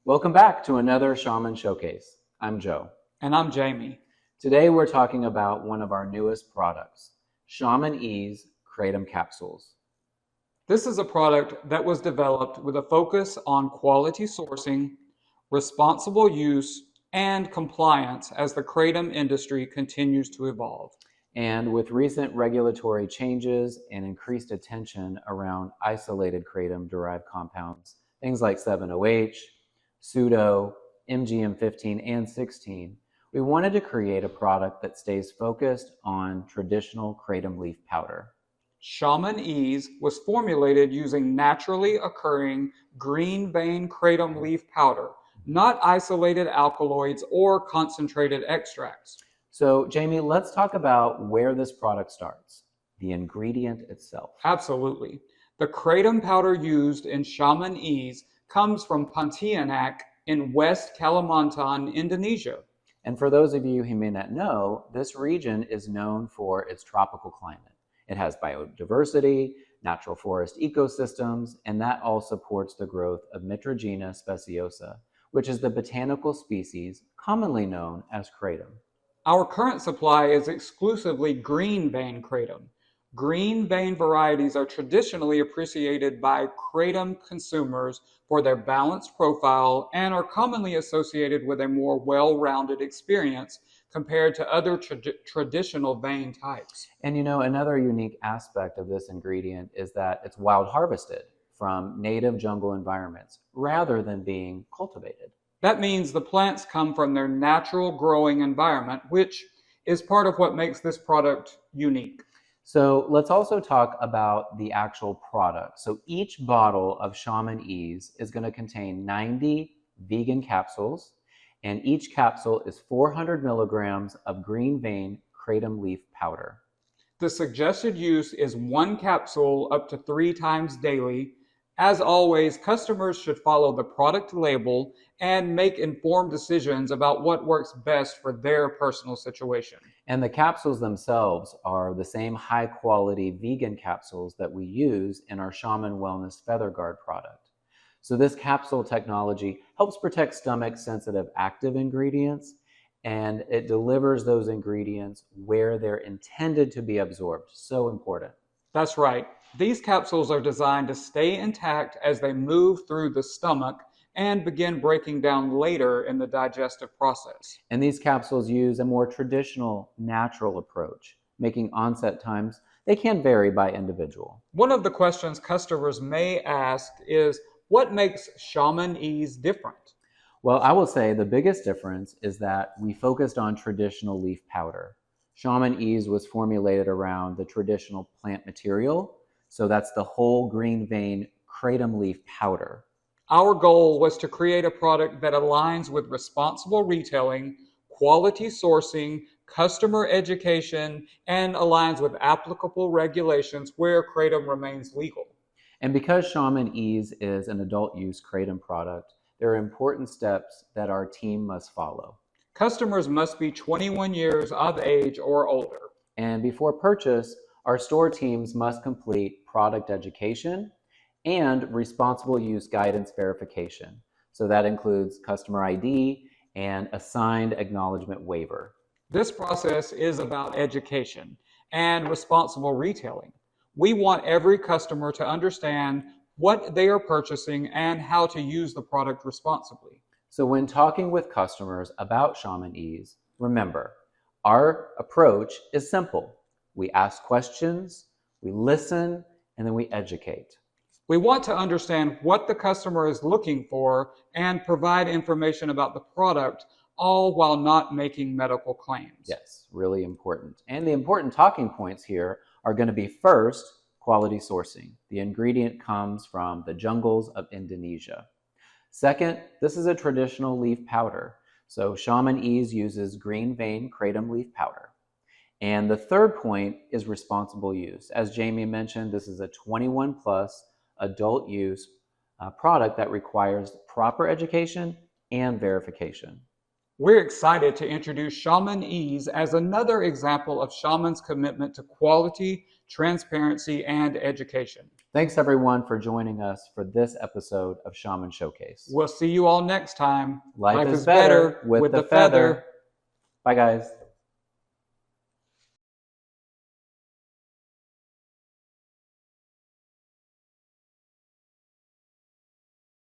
Welcome back to another Shaman Showcase. I'm Joe. And I'm Jamie. Today we're talking about one of our newest products, Shaman Ease Kratom capsules. This is a product that was developed with a focus on quality sourcing, responsible use, and compliance as the kratom industry continues to evolve. And with recent regulatory changes and increased attention around isolated kratom-derived compounds, things like 7-OH, pseudo, MGM15, and 16, we wanted to create a product that stays focused on traditional kratom leaf powder. Shaman Ease was formulated using naturally occurring green vein kratom leaf powder, not isolated alkaloids or concentrated extracts. So, Jamie, let's talk about where this product starts, the ingredient itself. Absolutely. The kratom powder used in Shaman Ease comes from Pontianak in West Kalimantan, Indonesia. And for those of you who may not know, this region is known for its tropical climate. It has biodiversity, natural forest ecosystems, and that all supports the growth of Mitragina speciosa, which is the botanical species commonly known as kratom. Our current supply is exclusively green vein kratom. Green vein varieties are traditionally appreciated by kratom consumers for their balanced profile and are commonly associated with a more well-rounded experience compared to other traditional vein types. And another unique aspect of this ingredient is that it's wild harvested from native jungle environments rather than being cultivated. That means the plants come from their natural growing environment, which is part of what makes this product unique. So let's also talk about the actual product. So each bottle of Shaman Ease is going to contain 90 vegan capsules, and each capsule is 400 milligrams of green vein kratom leaf powder. The suggested use is 1 capsule up to 3 times daily. As always, customers should follow the product label and make informed decisions about what works best for their personal situation. And the capsules themselves are the same high-quality vegan capsules that we use in our Shaman Wellness Feather Guard product. So this capsule technology helps protect stomach-sensitive active ingredients, and it delivers those ingredients where they're intended to be absorbed. So important. That's right. These capsules are designed to stay intact as they move through the stomach and begin breaking down later in the digestive process. And these capsules use a more traditional, natural approach, making onset times, they can vary by individual. One of the questions customers may ask is, what makes Shaman Ease different? Well, I will say the biggest difference is that we focused on traditional leaf powder. Shaman Ease was formulated around the traditional plant material, so that's the whole green vein kratom leaf powder. Our goal was to create a product that aligns with responsible retailing, quality sourcing, customer education, and aligns with applicable regulations where kratom remains legal. And because Shaman Ease is an adult use kratom product, there are important steps that our team must follow. Customers must be 21 years of age or older. And before purchase, our store teams must complete product education and responsible use guidance verification. So that includes customer ID and a signed acknowledgement waiver. This process is about education and responsible retailing. We want every customer to understand what they are purchasing and how to use the product responsibly. So when talking with customers about Shaman Ease, remember, our approach is simple. We ask questions, we listen, and then we educate. We want to understand what the customer is looking for and provide information about the product, all while not making medical claims. Yes, really important. And the important talking points here are going to be first, quality sourcing. The ingredient comes from the jungles of Indonesia. Second, this is a traditional leaf powder. So Shaman Ease uses green vein kratom leaf powder. And the third point is responsible use. As Jamie mentioned, this is a 21 plus adult use product that requires proper education and verification. We're excited to introduce Shaman Ease as another example of Shaman's commitment to quality, transparency, and education. Thanks everyone for joining us for this episode of Shaman Showcase. We'll see you all next time. Life is better with the feather. Bye guys.